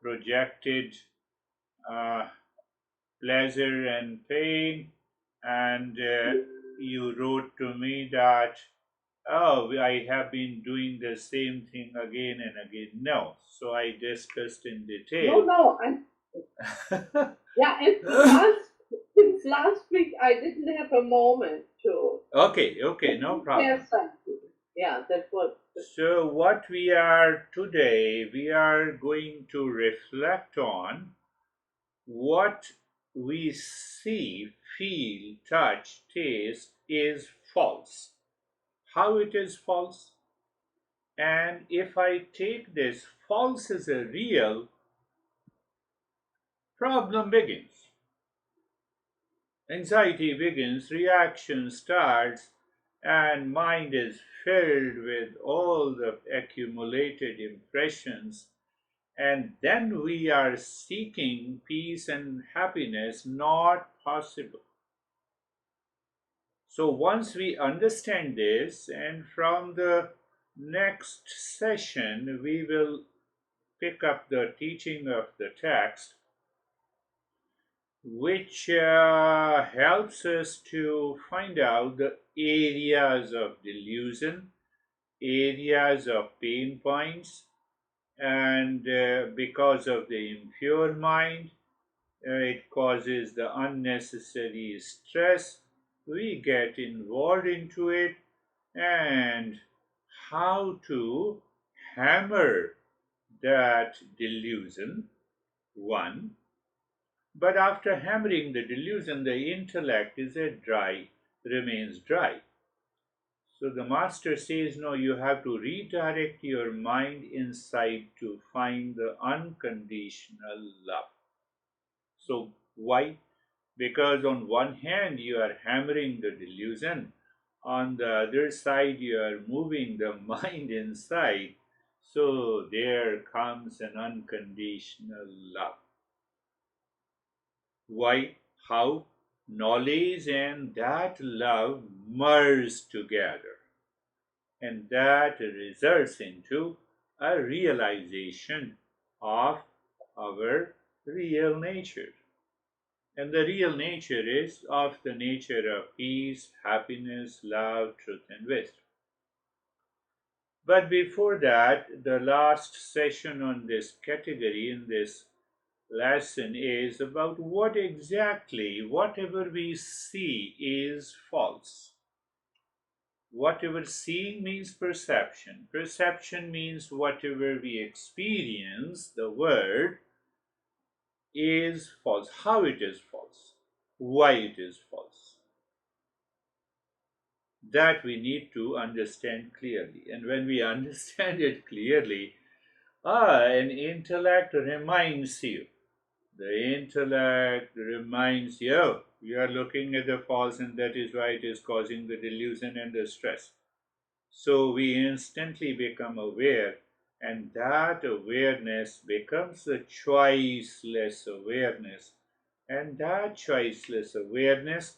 projected uh, pleasure and pain, and you wrote to me that, oh, I have been doing the same thing again and again. No. So I discussed in No, detail. no, and yeah, and since last week, I didn't have a moment to Okay, okay, no prepare problem. something. Yeah, that was So, what we are today, we are going to reflect on what we see, feel, touch, taste is false. How it is false? And if I take this false as a real, problem begins. Anxiety begins, reaction starts, and mind is filled with all the accumulated impressions. And then we are seeking peace and happiness, not possible. So once we understand this, and from the next session, we will pick up the teaching of the text, which helps us to find out the areas of delusion, areas of pain points, and because of the impure mind, it causes the unnecessary stress. We get involved into it, and how to hammer that delusion, one. But after hammering the delusion, the intellect is a dry, remains dry. So the master says, no, you have to redirect your mind inside to find the unconditional love. So why? Because on one hand you are hammering the delusion, on the other side you are moving the mind inside. So there comes an unconditional love. Why? How? Knowledge and that love merge together, and that results into a realization of our real nature. And the real nature is of the nature of peace, happiness, love, truth, and wisdom. But before that, the last session on this category in this lesson is about what exactly whatever we see is false. Whatever seeing means perception. Perception means whatever we experience, the word is false. How it is false. Why it is false. That we need to understand clearly. And when we understand it clearly, an intellect reminds you. The intellect reminds you, you are looking at the false, and that is why it is causing the delusion and the stress. So we instantly become aware, and that awareness becomes a choiceless awareness. And that choiceless awareness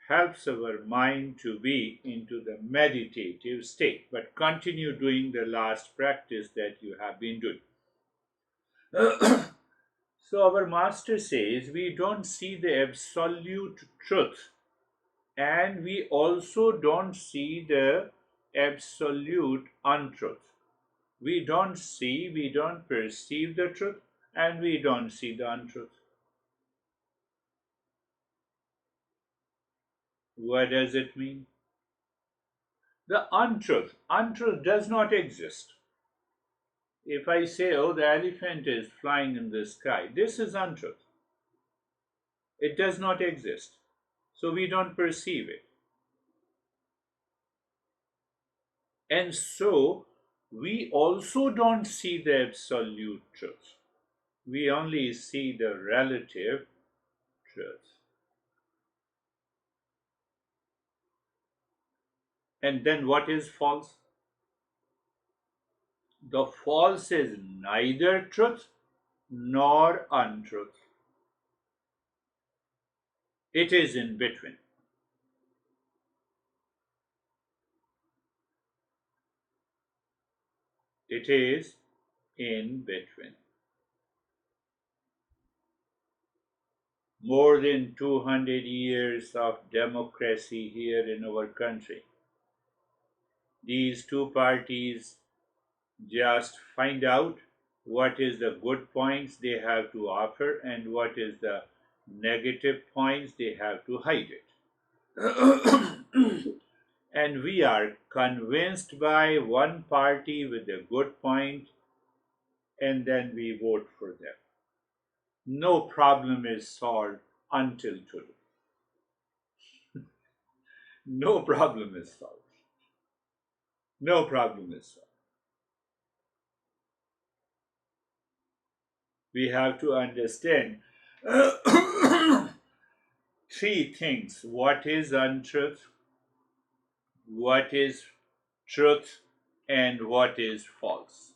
helps our mind to be into the meditative state. But continue doing the last practice that you have been doing. So our master says we don't see the absolute truth, and we also don't see the absolute untruth. We don't see, we don't perceive the truth, and we don't see the untruth. What does it mean? The untruth does not exist. If I say, oh, the elephant is flying in the sky, this is untruth. It does not exist. So we don't perceive it. And so we also don't see the absolute truth. We only see the relative truth. And then what is false? The false is neither truth nor untruth. It is in between. It is in between. more than 200 years of democracy here in our country. These two parties just find out what is the good points they have to offer and what is the negative points they have to hide it. And we are convinced by one party with a good point, and then we vote for them. No problem is solved until today. No problem is solved. No problem is solved. We have to understand three things: what is untruth, what is truth, and what is false.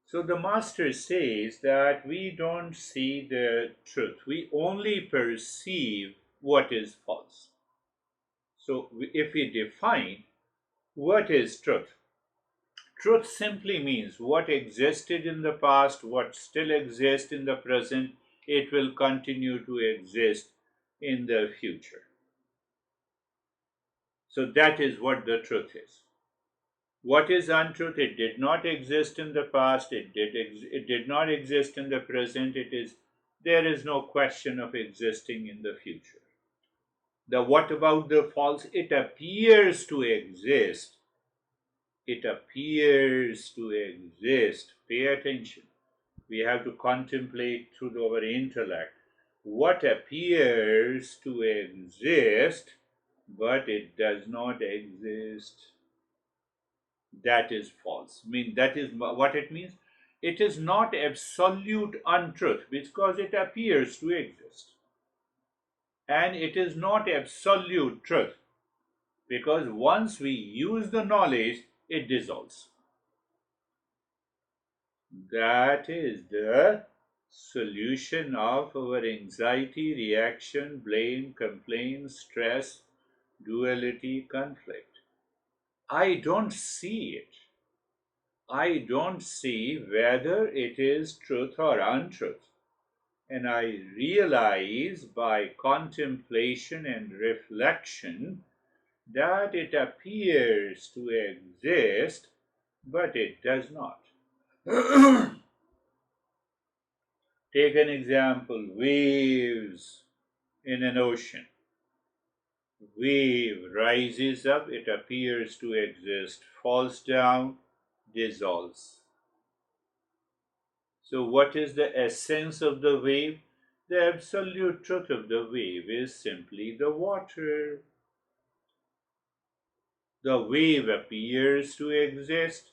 So the master says that we don't see the truth, we only perceive what is false. So if we define what is truth, truth simply means what existed in the past, what still exists in the present, it will continue to exist in the future. So that is what the truth is. What is untruth? It did not exist in the past, it did not exist in the present, there is no question of existing in the future. The what about the false? It appears to exist. It appears to exist. Pay attention. We have to contemplate through our intellect. What appears to exist, but it does not exist. That is false. That is what it means. It is not absolute untruth because it appears to exist. And it is not absolute truth because once we use the knowledge, it dissolves. That is the solution of our anxiety, reaction, blame, complaint, stress, duality, conflict. I don't see it. I don't see whether it is truth or untruth. And I realize by contemplation and reflection that it appears to exist, but it does not. Take an example: waves in an ocean. Wave rises up, it appears to exist, falls down, dissolves. So, what is the essence of the wave? The absolute truth of the wave is simply the water. The wave appears to exist,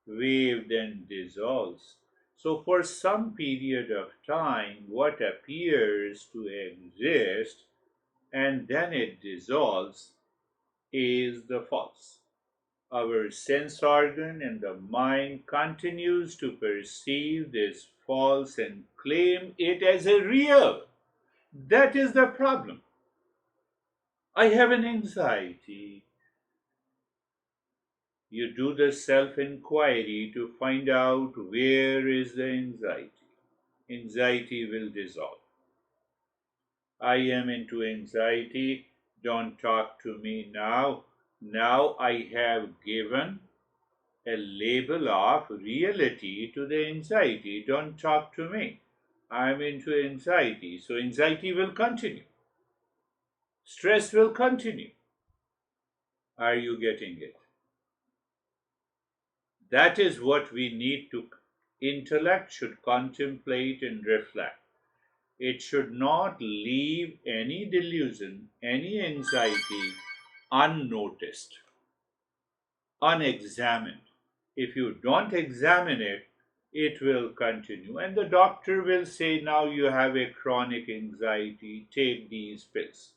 wave then dissolves. So, for some period of time, what appears to exist and then it dissolves is the false. Our sense organ and the mind continues to perceive this false and claim it as a real. That is the problem. I have an anxiety. You do the self-inquiry to find out where is the anxiety. Anxiety will dissolve. I am into anxiety. Don't talk to me now. Now I have given a label of reality to the anxiety. Don't talk to me. I'm into anxiety. So anxiety will continue. Stress will continue. Are you getting it? That is what we need to. Intellect should contemplate and reflect. It should not leave any delusion, any anxiety unnoticed, unexamined. If you don't examine it, it will continue. And the doctor will say, now you have a chronic anxiety, take these pills.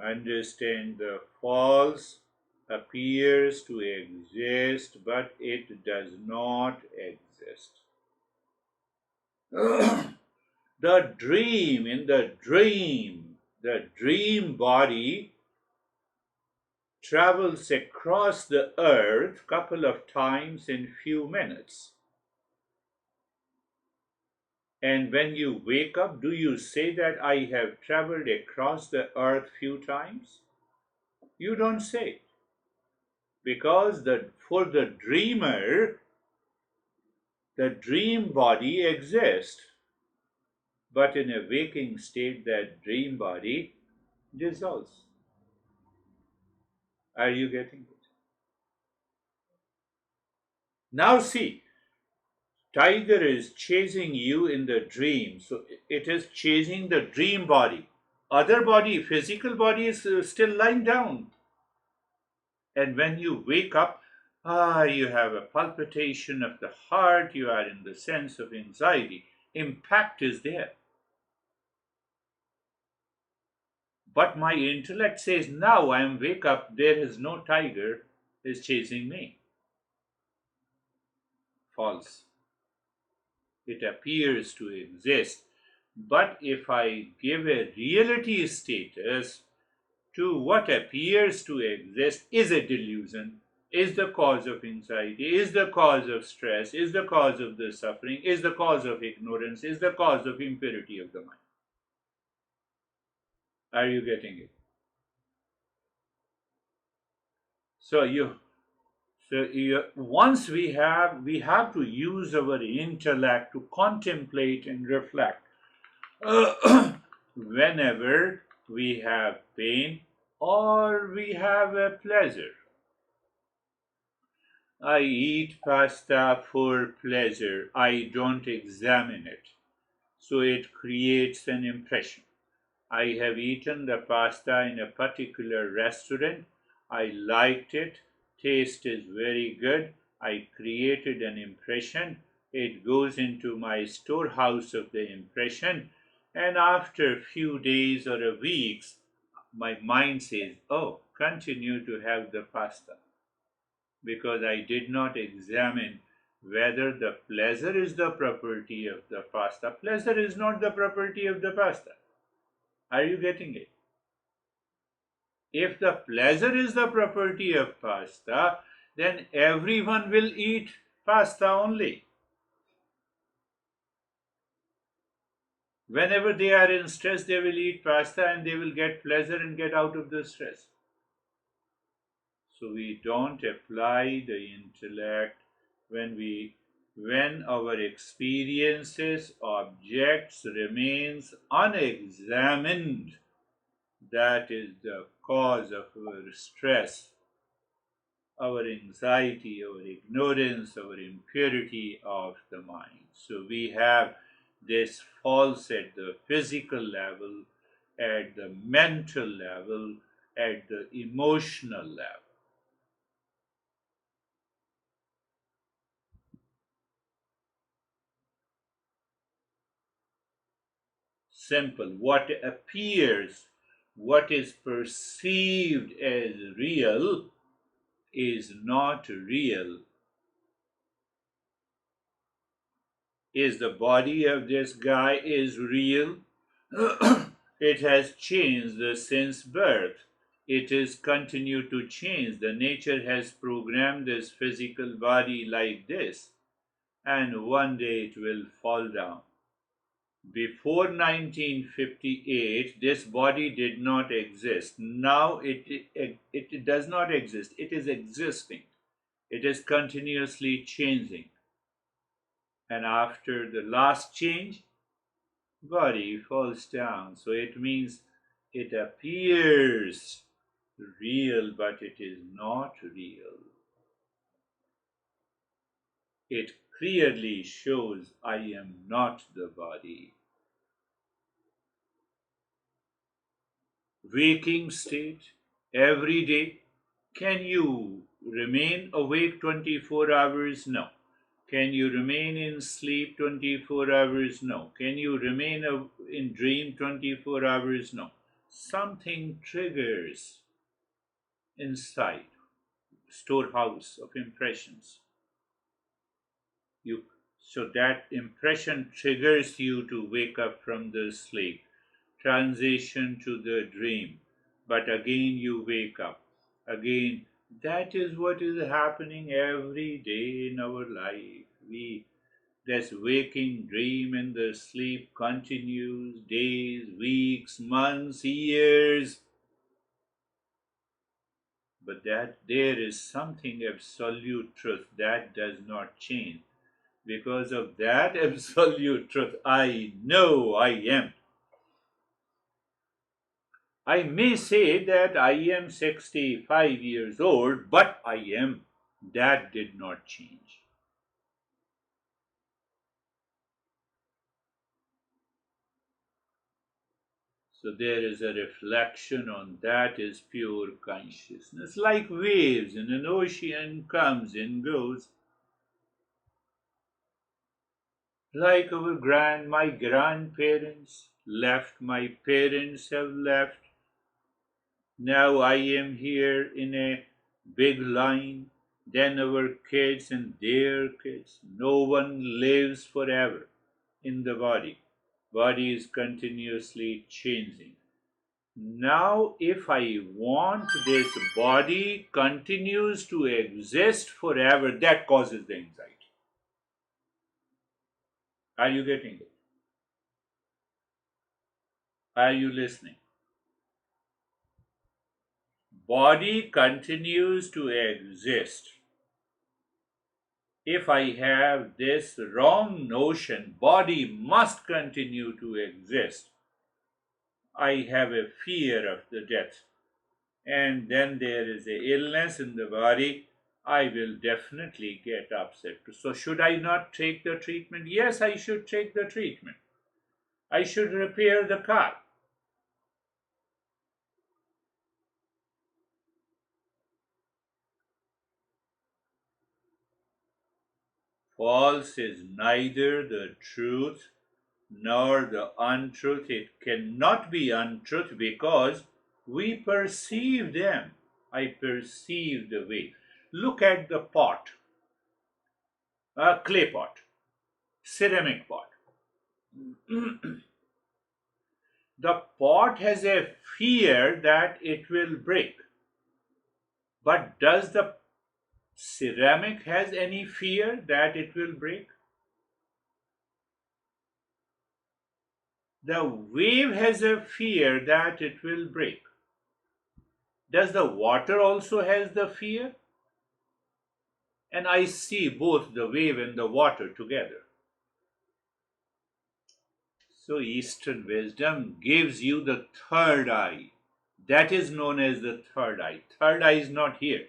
Understand the false appears to exist, but it does not exist. The dream body travels across the earth couple of times in few minutes. And when you wake up, do you say that I have traveled across the earth few times? You don't say it. Because for the dreamer, the dream body exists. But in a waking state, that dream body dissolves. Are you getting it? Now see, tiger is chasing you in the dream, so it is chasing the dream body. Other body, physical body is still lying down. And when you wake up, you have a palpitation of the heart, you are in the sense of anxiety. Impact is there. But my intellect says, now I am wake up, there is no tiger is chasing me. False. It appears to exist. But if I give a reality status to what appears to exist is a delusion, is the cause of anxiety, is the cause of stress, is the cause of the suffering, is the cause of ignorance, is the cause of impurity of the mind. Are you getting it? Once we have to use our intellect to contemplate and reflect. Whenever we have pain or we have a pleasure. I eat pasta for pleasure. I don't examine it. So it creates an impression. I have eaten the pasta in a particular restaurant. I liked it. Taste is very good. I created an impression. It goes into my storehouse of the impression. And after a few days or a weeks, my mind says, oh, continue to have the pasta. Because I did not examine whether the pleasure is the property of the pasta. Pleasure is not the property of the pasta. Are you getting it? If the pleasure is the property of pasta, then everyone will eat pasta only. Whenever they are in stress, they will eat pasta and they will get pleasure and get out of the stress. So we don't apply the intellect when our experiences, objects remains unexamined. That is the cause of our stress, our anxiety, our ignorance, our impurity of the mind. So we have this false at the physical level, at the mental level, at the emotional level. Simple. What appears, what is perceived as real is not real. Is the body of this guy is real? It has changed since birth. It is continued to change. The nature has programmed this physical body like this, and one day it will fall down. Before 1958, this body did not exist. Now it does not exist. It is existing. It is continuously changing. And after the last change, body falls down. So it means it appears real, but it is not real. It clearly shows I am not the body. Waking state every day. Can you remain awake 24 hours? No. Can you remain in sleep 24 hours? No. Can you remain in dream 24 hours? No. Something triggers inside, storehouse of impressions. So that impression triggers you to wake up from the sleep, transition to the dream, but again you wake up. Again, that is what is happening every day in our life. This waking dream and the sleep continues days, weeks, months, years. But that there is something absolute truth that does not change. Because of that absolute truth, I know I am. I may say that I am 65 years old, but I am. That did not change. So there is a reflection on that is pure consciousness, like waves in an ocean, comes and goes. Like my grandparents left, my parents have left. Now I am here in a big line. Then our kids and their kids. No one lives forever in the body. Body is continuously changing. Now, if I want this body continues to exist forever, that causes the anxiety. Are you getting it? Are you listening? Body continues to exist. If I have this wrong notion, body must continue to exist, I have a fear of the death. And then there is a illness in the body, I will definitely get upset. So should I not take the treatment? Yes, I should take the treatment. I should repair the car. False is neither the truth nor the untruth. It cannot be untruth because we perceive them. I perceive the way. Look at the pot, a clay pot, ceramic pot. The pot has a fear that it will break. But does the ceramic has any fear that it will break? The wave has a fear that it will break. Does the water also has the fear? And I see both the wave and the water together. So Eastern wisdom gives you the third eye. That is known as the third eye. Third eye is not here.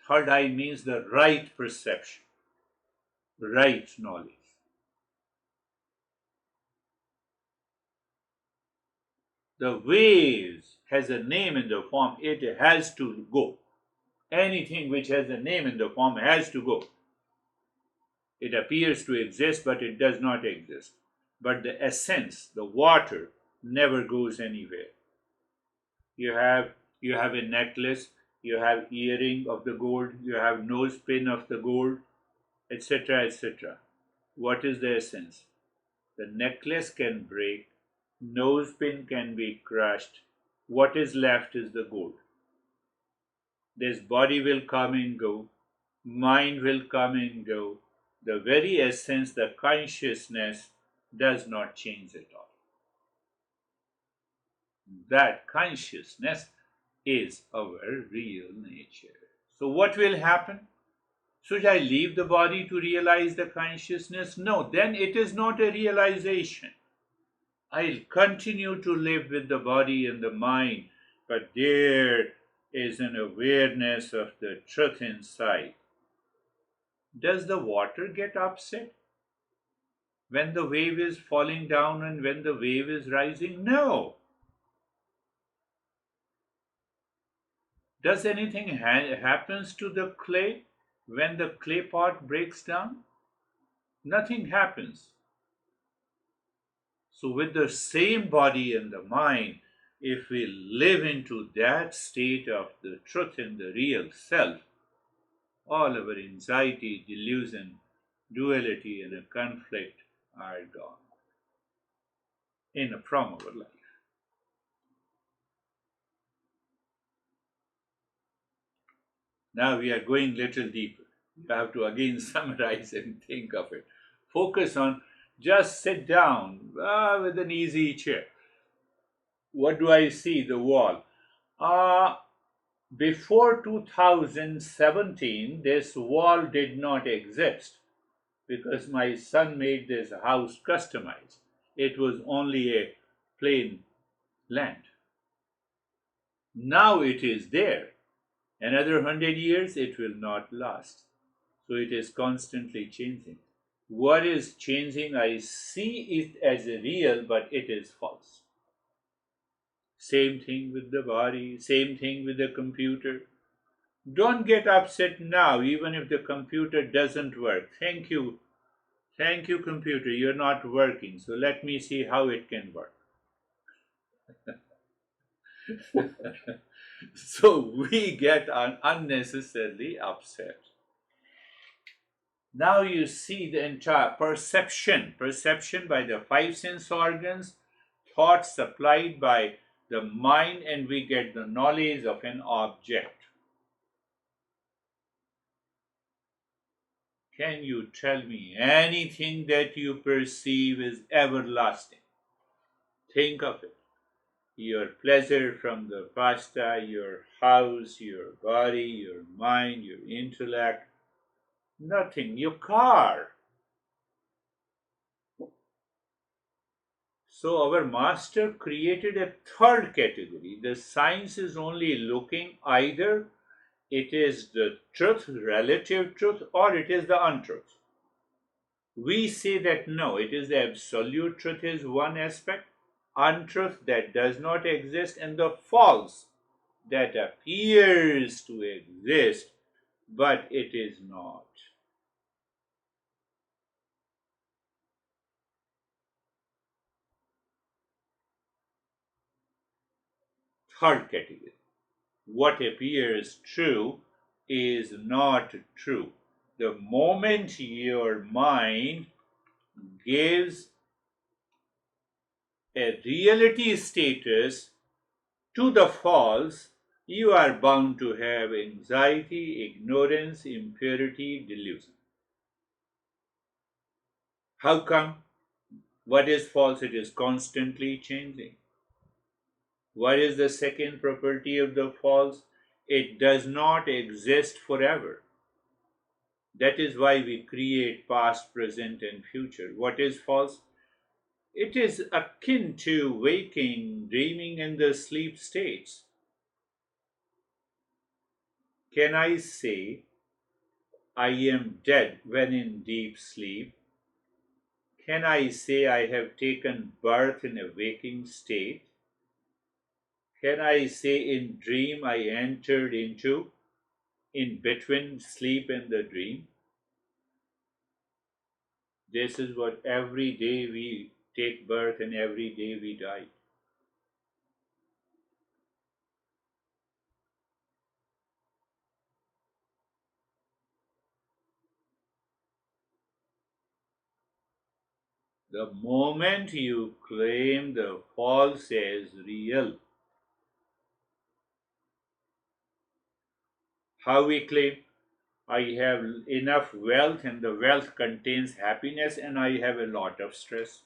Third eye means the right perception, right knowledge. The waves has a name in the form, it has to go. Anything which has a name in the form has to go. It appears to exist, but it does not exist. But the essence, the water, never goes anywhere. You have a necklace, you have earring of the gold, you have nose pin of the gold, etc., etc. What is the essence? The necklace can break, nose pin can be crushed. What is left is the gold. This body will come and go, mind will come and go. The very essence, the consciousness, does not change at all. That consciousness is our real nature. So, what will happen? Should I leave the body to realize the consciousness? No, then it is not a realization. I'll continue to live with the body and the mind, but there is an awareness of the truth inside. Does the water get upset when the wave is falling down and when the wave is rising? No. Does anything happens to the clay when the clay pot breaks down? Nothing happens. So with the same body and the mind, if we live into that state of the truth and the real self, all our anxiety, delusion, duality, and a conflict are gone from our life. Now we are going little deeper. You have to again summarize and think of it. Focus on just sit down with an easy chair. What do I see? The wall. Uh, Before 2017, this wall did not exist because my son made this house customized. It was only a plain land. Now it is there. Another 100 years, it will not last. So it is constantly changing. What is changing, I see it as a real, but it is false. Same thing with the body, same thing with the computer. Don't get upset now, even if the computer doesn't work. Thank you, computer, you're not working. So let me see how it can work. So we get unnecessarily upset. Now you see the entire perception by the five sense organs, thoughts supplied by the mind, and we get the knowledge of an object. Can you tell me anything that you perceive is everlasting? Think of it. Your pleasure from the pasta, your house, your body, your mind, your intellect, nothing. Your car. So our master created a third category. The science is only looking either it is the truth, relative truth, or it is the untruth. We say that no, it is the absolute truth is one aspect, untruth that does not exist, and the false that appears to exist, but it is not. Third category. What appears true is not true. The moment your mind gives a reality status to the false, you are bound to have anxiety, ignorance, impurity, delusion. How come? What is false? It is constantly changing. What is the second property of the false? It does not exist forever. That is why we create past, present, and future. What is false? It is akin to waking, dreaming, and the sleep states. Can I say I am dead when in deep sleep? Can I say I have taken birth in a waking state? Can I say in dream I entered into, in between sleep and the dream? This is what every day we take birth and every day we die. The moment you claim the false as real, how we claim? I have enough wealth and the wealth contains happiness and I have a lot of stress.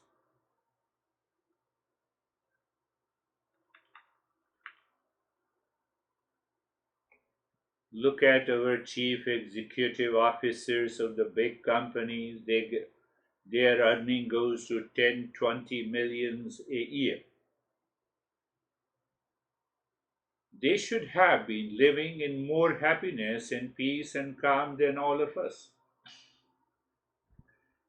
Look at our chief executive officers of the big companies. Their earning goes to 10, 20 millions a year. They should have been living in more happiness and peace and calm than all of us.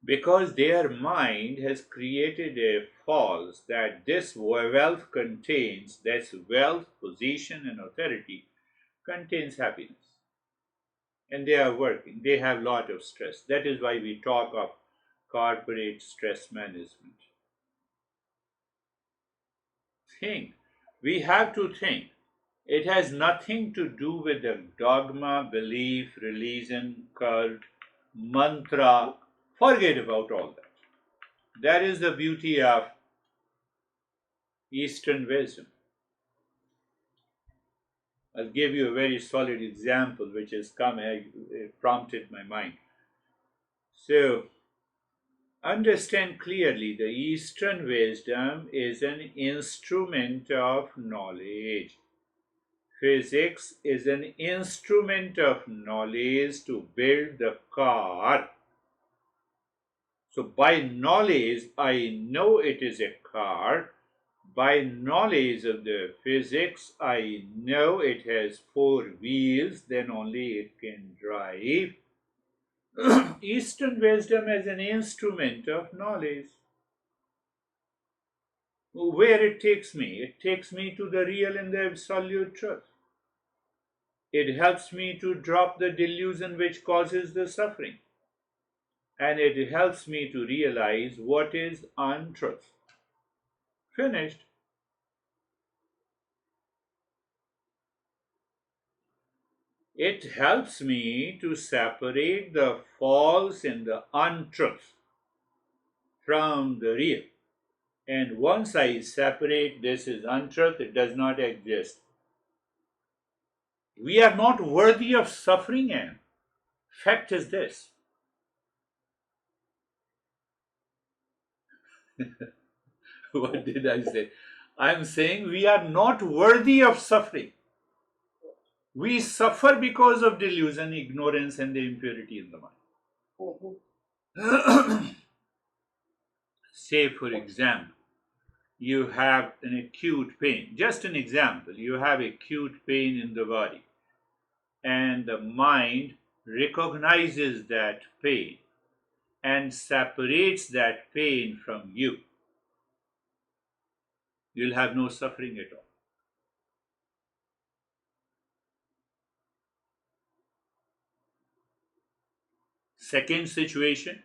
Because their mind has created a false that this wealth contains, that's wealth, position, and authority, contains happiness. And they are working, they have a lot of stress. That is why we talk of corporate stress management. Think. We have to think. It has nothing to do with the dogma, belief, religion, cult, mantra. Forget about all that. That is the beauty of Eastern wisdom. I'll give you a very solid example which has prompted my mind. So, understand clearly the Eastern wisdom is an instrument of knowledge. Physics is an instrument of knowledge to build the car. So, by knowledge, I know it is a car. By knowledge of the physics, I know it has four wheels, then only it can drive. Eastern wisdom as an instrument of knowledge. Where it takes me to the real and the absolute truth. It helps me to drop the delusion which causes the suffering. And it helps me to realize what is untruth. Finished. It helps me to separate the false and the untruth from the real. And once I separate this is untruth, it does not exist. We are not worthy of suffering, and fact is this. What did I say? I'm saying we are not worthy of suffering. We suffer because of delusion, ignorance, and the impurity in the mind. Say, for example, you have an acute pain. Just an example, you have acute pain in the body, and the mind recognizes that pain and separates that pain from you. You'll have no suffering at all. Second situation,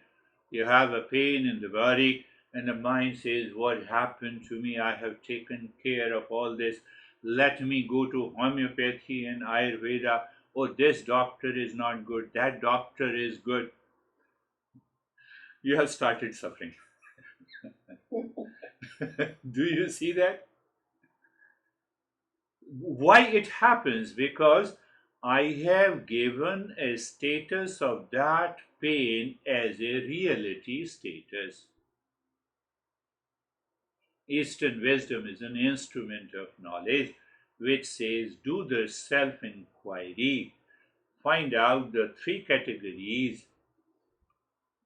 you have a pain in the body, and the mind says, what happened to me? I have taken care of all this. Let me go to homeopathy and Ayurveda. Oh, this doctor is not good. That doctor is good. You have started suffering. Do you see that? Why it happens? Because I have given a status of that pain as a reality status. Eastern wisdom is an instrument of knowledge which says, do the self inquiry, find out the three categories,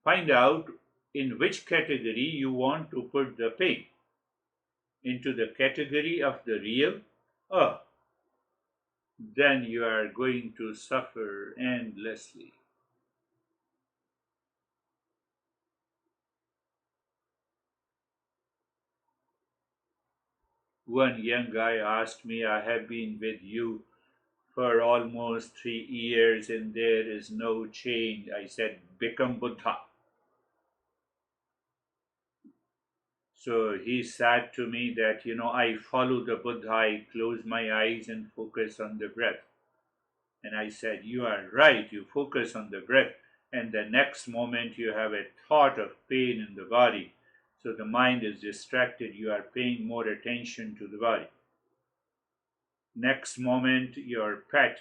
find out in which category you want to put the pain. Into the category of the real, oh, then you are going to suffer endlessly. One young guy asked me, I have been with you for almost 3 years and there is no change. I said, become Buddha. So he said to me that, I follow the Buddha, I close my eyes and focus on the breath. And I said, you are right, you focus on the breath, and the next moment you have a thought of pain in the body. So the mind is distracted, you are paying more attention to the body. Next moment, your pet,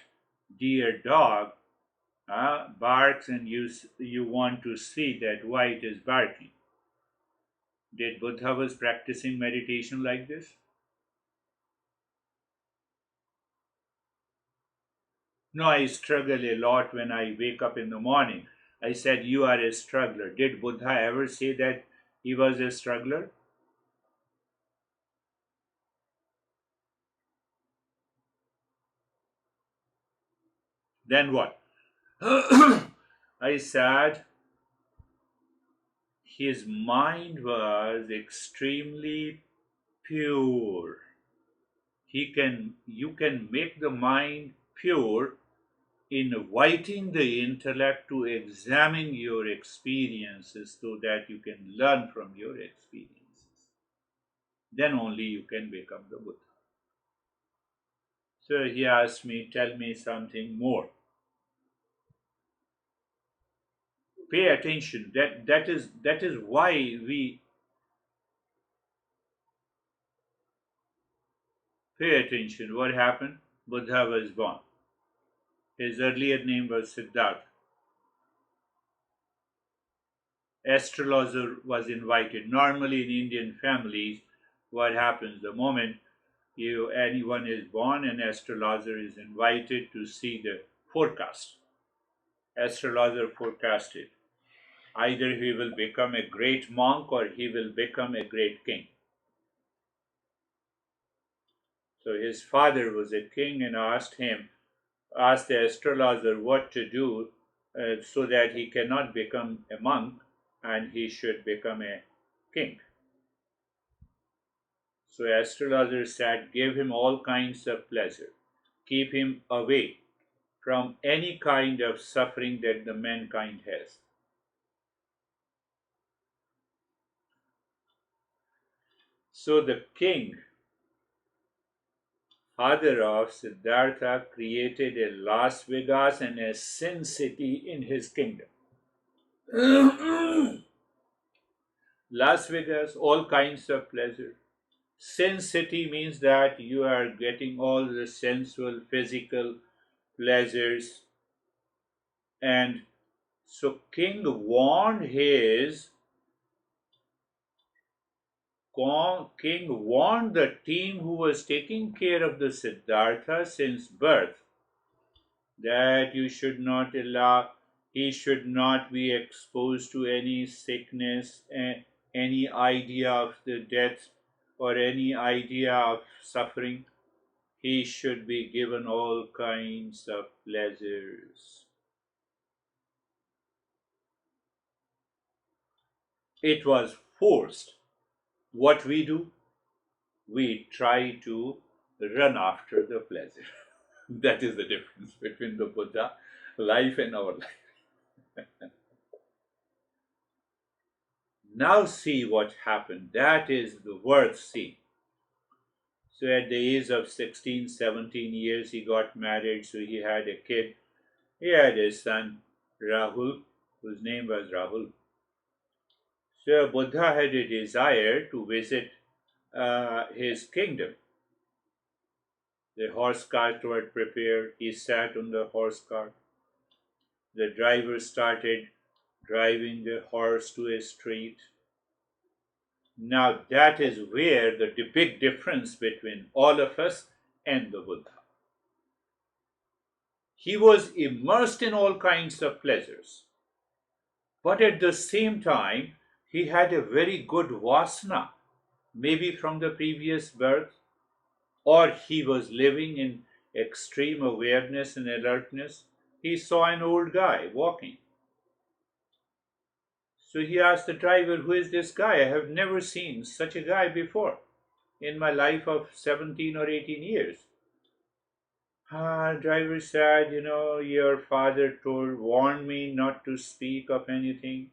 dear dog, barks and you want to see that why it is barking. Did Buddha was practicing meditation like this? No, I struggle a lot when I wake up in the morning. I said, you are a struggler. Did Buddha ever say that he was a struggler? Then what? I said, his mind was extremely pure. You can make the mind pure, inviting the intellect to examine your experiences so that you can learn from your experiences. Then only you can become the Buddha. So he asked me, tell me something more. Pay attention. That is why we pay attention. What happened? Buddha was born. His earlier name was Siddhartha. Astrologer was invited. Normally in Indian families, what happens the moment anyone is born, an astrologer is invited to see the forecast. Astrologer forecasted either he will become a great monk or he will become a great king. So his father was a king and asked the astrologer what to do so that he cannot become a monk and he should become a king. So astrologer said, give him all kinds of pleasure, keep him away from any kind of suffering that the mankind has. So the king, father of Siddhartha, created a Las Vegas and a Sin City in his kingdom. Las Vegas, all kinds of pleasure. Sin City means that you are getting all the sensual, physical pleasures. And so king warned the team who was taking care of the Siddhartha since birth that he should not be exposed to any sickness, any idea of the death, or any idea of suffering. He should be given all kinds of pleasures. It was forced. What we do? We try to run after the pleasure. That is the difference between the Buddha life and our life. Now see what happened. That is the worth seeing. So at the age of 16, 17 years, he got married. So he had a kid. He had a son, Rahul, whose name was Rahul. So Buddha had a desire to visit his kingdom. The horse cart was prepared. He sat on the horse cart. The driver started driving the horse to a street. Now that is where the big difference between all of us and the Buddha. He was immersed in all kinds of pleasures, but at the same time, he had a very good vasana, maybe from the previous birth, or he was living in extreme awareness and alertness. He saw an old guy walking. So he asked the driver, who is this guy? I have never seen such a guy before in my life of 17 or 18 years. Driver said, your father warned me not to speak of anything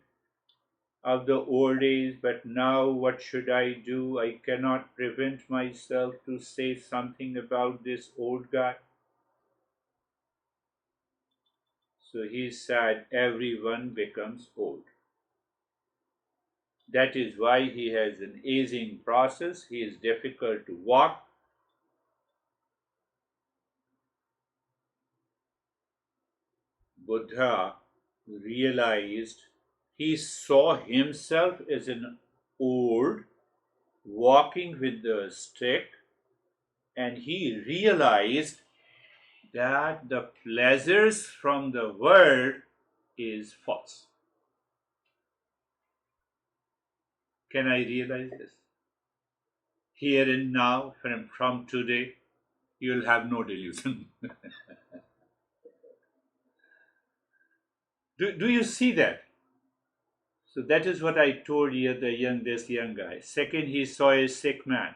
of the old days, but now what should I do? I cannot prevent myself to say something about this old guy. So he said, everyone becomes old. That is why he has an aging process. He is difficult to walk. Buddha realized he saw himself as an old walking with the stick, and he realized that the pleasures from the world is false. Can I realize this? Here and now, from today, you'll have no delusion. Do you see that? So that is what I told you, this young guy. Second, he saw a sick man.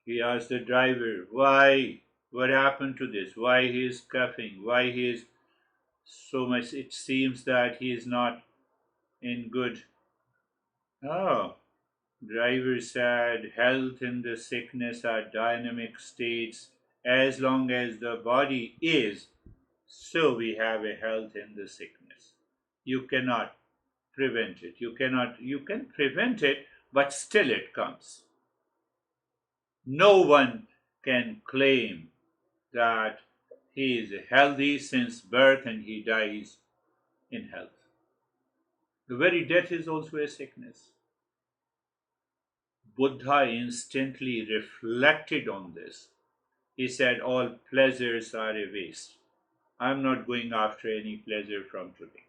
He asked the driver, why? What happened to this? Why he is coughing? Why he is so much? It seems that he is not in good. Oh, driver said, health and the sickness are dynamic states. As long as the body is, so we have a health and the sickness. You cannot prevent it. You can prevent it, but still it comes. No one can claim that he is healthy since birth and he dies in health. The very death is also a sickness. Buddha instantly reflected on this. He said, all pleasures are a waste. I'm not going after any pleasure from today.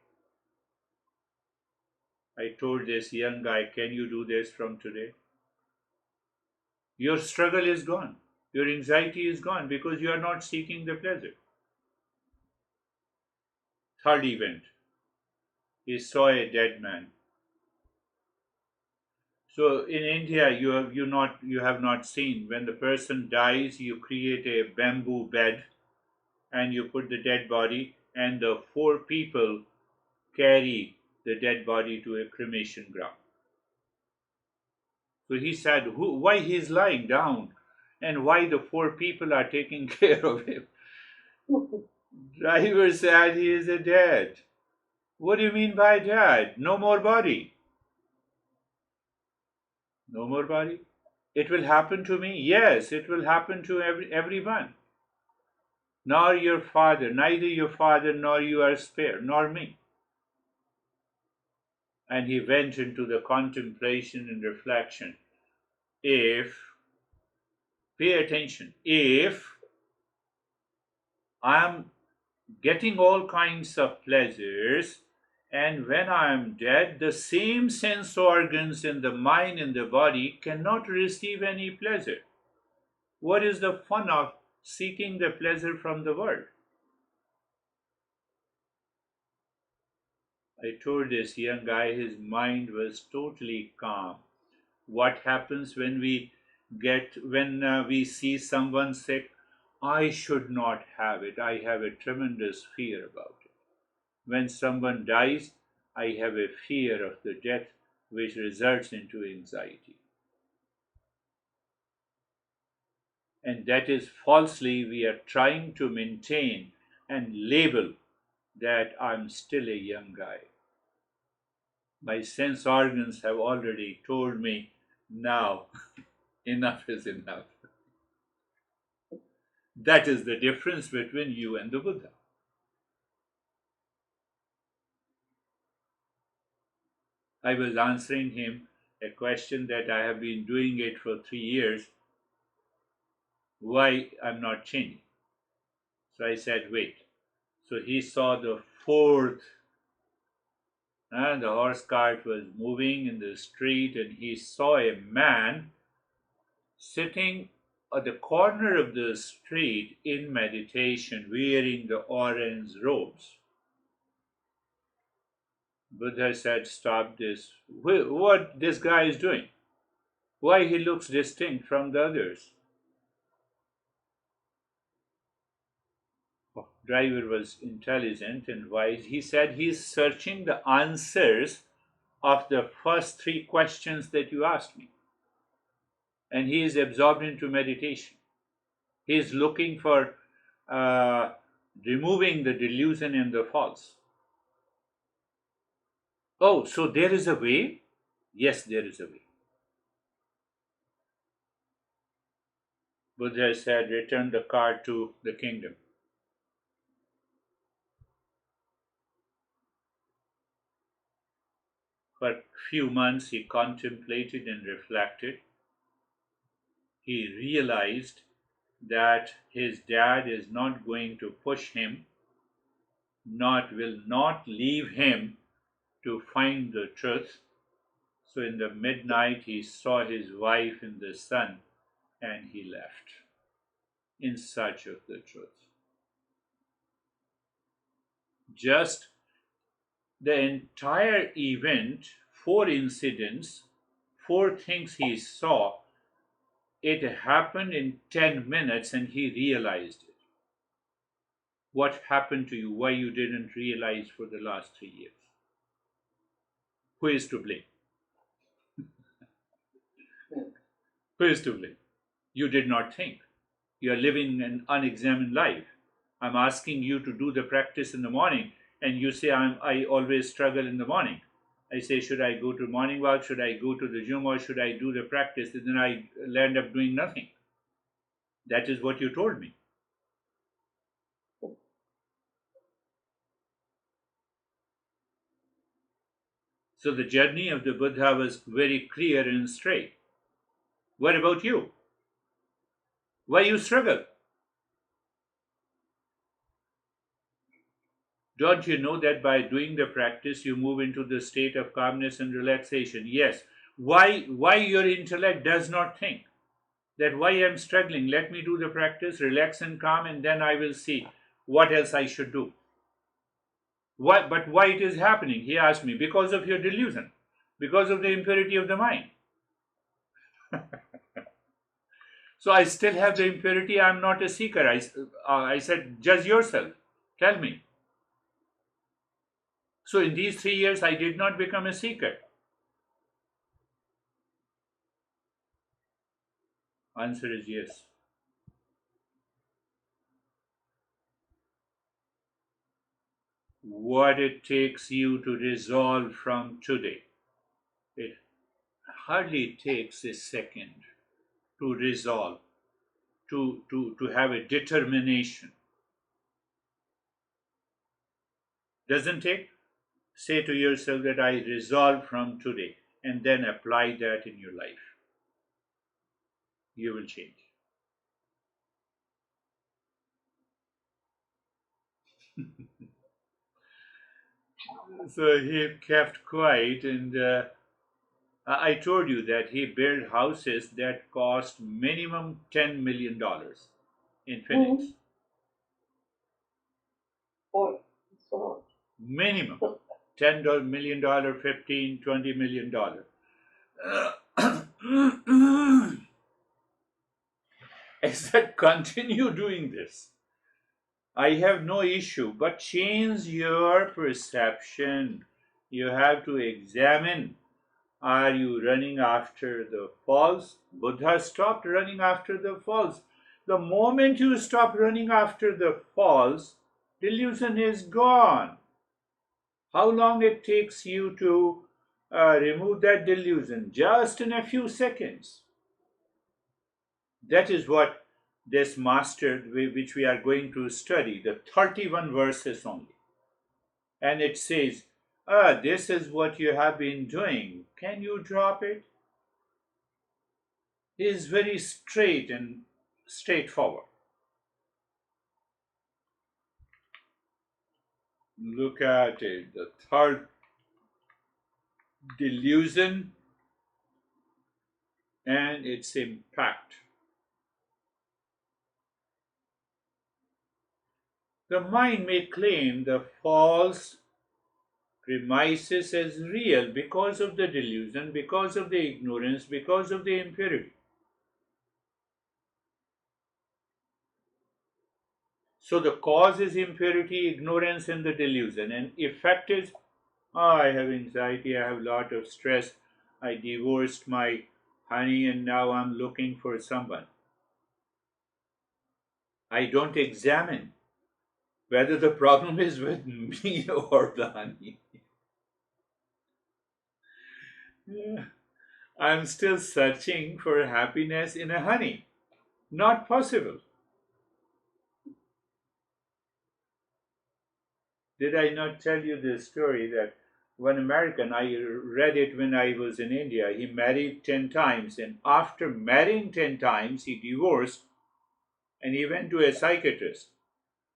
I told this young guy, can you do this from today? Your struggle is gone. Your anxiety is gone because you are not seeking the pleasure. Third event, he saw a dead man. So in India, you have not seen when the person dies, you create a bamboo bed and you put the dead body, and the four people carry the dead body to a cremation ground. So he said, why he's lying down, and why the four people are taking care of him. Driver said he is a dead. What do you mean by dead? No more body. No more body. It will happen to me? Yes, it will happen to everyone. Nor your father, neither your father nor you are spared, nor me. And he went into the contemplation and reflection. Pay attention, if I am getting all kinds of pleasures, and when I am dead, the same sense organs in the mind and the body cannot receive any pleasure. What is the fun of seeking the pleasure from the world? I told this young guy, his mind was totally calm. What happens when we see someone sick? I should not have it. I have a tremendous fear about it. When someone dies, I have a fear of the death which results into anxiety. And that is falsely we are trying to maintain and label that I'm still a young guy. My sense organs have already told me now enough is enough. That is the difference between you and the Buddha. I was answering him a question that I have been doing it for 3 years, why I'm not changing. So I said, wait. So he saw the fourth, and the horse cart was moving in the street, and he saw a man sitting at the corner of the street in meditation, wearing the orange robes. Buddha said, stop this. What this guy is doing? Why he looks distinct from the others? Driver was intelligent and wise. He said he's searching the answers of the first three questions that you asked me. And he is absorbed into meditation. He is looking for removing the delusion and the false. Oh, so there is a way? Yes, there is a way. Buddha said, return the car to the kingdom. For a few months, he contemplated and reflected. He realized that his dad is not going to push him, will not leave him to find the truth. So in the midnight, he saw his wife and the son, and he left in search of the truth. Just the entire event, four incidents, four things he saw, it happened in 10 minutes and he realized it. What happened to you? Why you didn't realize for the last 3 years? Who is to blame? Who is to blame? You did not think. You are living an unexamined life. I'm asking you to do the practice in the morning, and you say I always struggle in the morning. I say, should I go to morning walk? Should I go to the gym, or should I do the practice? And then I end up doing nothing. That is what you told me. So the journey of the Buddha was very clear and straight. What about you? Why you struggle? Don't you know that by doing the practice you move into the state of calmness and relaxation? Yes. Why your intellect does not think that why I'm struggling? Let me do the practice, relax and calm, and then I will see what else I should do. Why it is happening? He asked me, because of your delusion, because of the impurity of the mind. So I still have the impurity. I'm not a seeker. I said, judge yourself. Tell me. So in these 3 years, I did not become a seeker. Answer is yes. What it takes you to resolve from today. It hardly takes a second to resolve, to have a determination. Doesn't take? Say to yourself that I resolve from today and then apply that in your life. You will change. So he kept quiet, and I told you that he built houses that cost minimum $10 million in Phoenix. Or so. Minimum $10 million, 15, $20 million. I said, continue doing this. I have no issue, but change your perception. You have to examine. Are you running after the false? Buddha stopped running after the false. The moment you stop running after the false, delusion is gone. How long it takes you to remove that delusion? Just in a few seconds. That is what this master, which we are going to study, the 31 verses only. And it says, this is what you have been doing. Can you drop it? It is very straight and straightforward. Look at it. The third delusion and its impact. The mind may claim the false premises as real because of the delusion, because of the ignorance, because of the impurity. So the cause is impurity, ignorance, and the delusion, and effect is, I have anxiety, I have a lot of stress, I divorced my honey, and now I'm looking for someone. I don't examine whether the problem is with me or the honey. I'm still searching for happiness in a honey. Not possible. Did I not tell you this story that one American, I read it when I was in India, he married 10 times, and after marrying 10 times, he divorced and he went to a psychiatrist.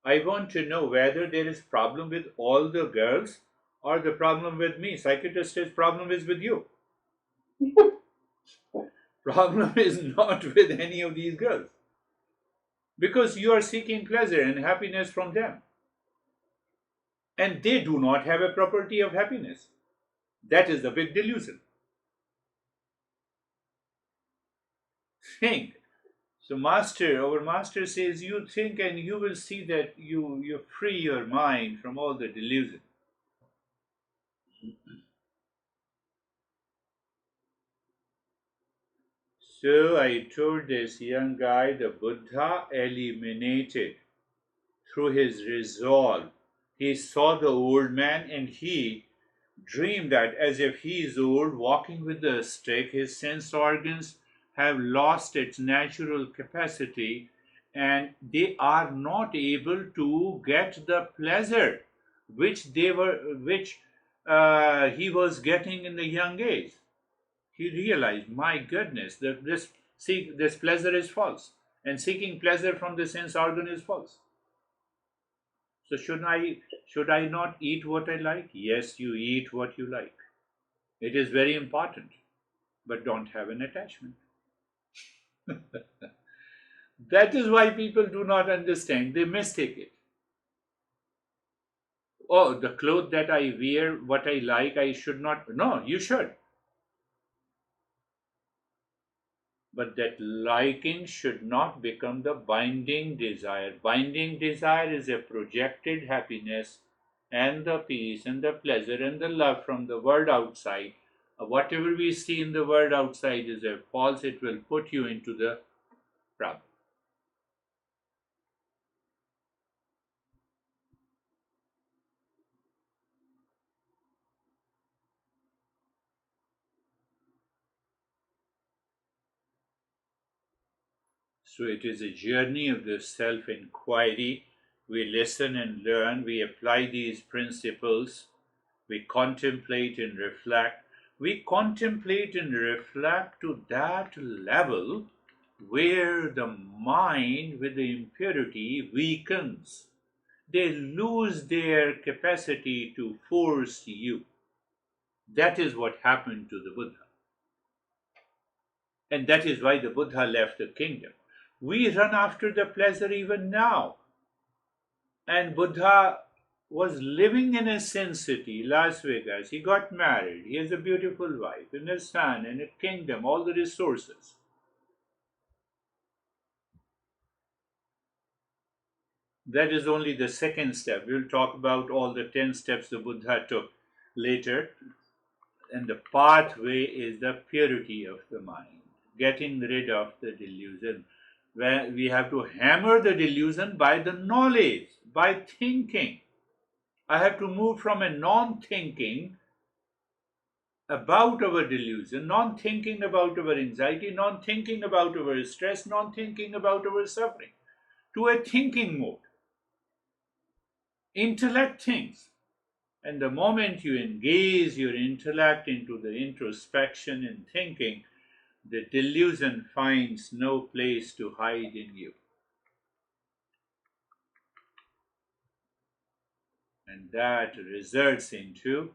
I want to know whether there is problem with all the girls or the problem with me. Psychiatrist says problem is with you. Problem is not with any of these girls. Because you are seeking pleasure and happiness from them. And they do not have a property of happiness. That is the big delusion. Think. So our master says, you think and you will see that you free your mind from all the delusion. So I told this young guy the Buddha eliminated through his resolve. He saw the old man and he dreamed that as if he is old, walking with a stick, his sense organs have lost its natural capacity and they are not able to get the pleasure which he was getting in the young age. He realized, my goodness, that this pleasure is false, and seeking pleasure from the sense organ is false. So should I not eat what I like? Yes, you eat what you like. It is very important, but don't have an attachment. That is why people do not understand. They mistake it. Oh, the clothes that I wear, what I like, I should not. No, you should. But that liking should not become the binding desire. Binding desire is a projected happiness and the peace and the pleasure and the love from the world outside. Whatever we see in the world outside is a false, it will put you into the problem. So it is a journey of the self inquiry. We listen and learn, we apply these principles, we contemplate and reflect. We contemplate and reflect to that level where the mind with the impurity weakens. They lose their capacity to force you. That is what happened to the Buddha. And that is why the Buddha left the kingdom. We run after the pleasure even now. And Buddha was living in a sin city, Las Vegas. He got married. He has a beautiful wife and a son and a kingdom, all the resources. That is only the second step. We'll talk about all the 10 steps the Buddha took later. And the pathway is the purity of the mind, getting rid of the delusion. Where we have to hammer the delusion by the knowledge, by thinking. I have to move from a non thinking about our delusion, non thinking about our anxiety, non thinking about our stress, non thinking about our suffering, to a thinking mode. Intellect thinks. And the moment you engage your intellect into the introspection and thinking, the delusion finds no place to hide in you. And that results into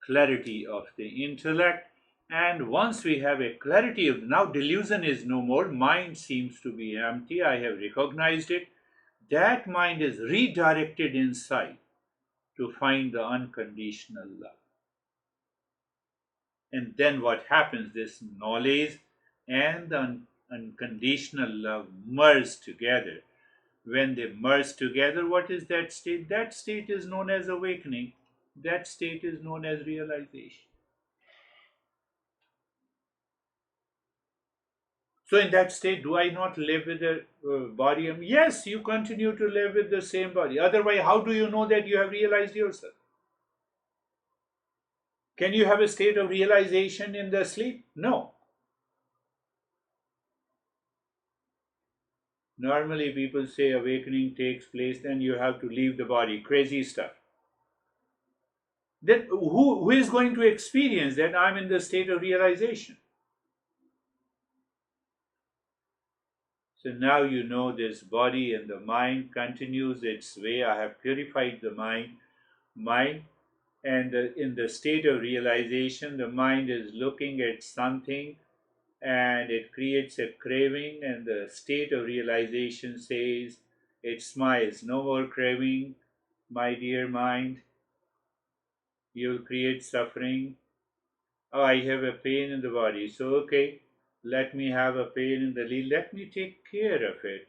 clarity of the intellect. And once we have a clarity of now delusion is no more, mind seems to be empty, I have recognized it, that mind is redirected inside to find the unconditional love. And then what happens? This knowledge and the unconditional love merge together. When they merge together, what is that state? That state is known as awakening. That state is known as realization. So, in that state, do I not live with the body? Yes, you continue to live with the same body. Otherwise, how do you know that you have realized yourself? Can you have a state of realization in the sleep? No. Normally, people say awakening takes place, then you have to leave the body. Crazy stuff. Then who is going to experience that I'm in the state of realization? So now you know this body and the mind continues its way. I have purified the mind, and in the state of realization, the mind is looking at something and it creates a craving, and the state of realization says, it smiles, no more craving, my dear mind, you'll create suffering. Oh, I have a pain in the body, so okay, let me have a pain in the leg, let me take care of it.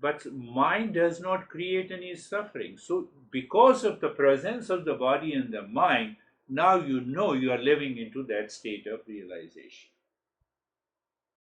But mind does not create any suffering. So because of the presence of the body and the mind, now you know you are living into that state of realization.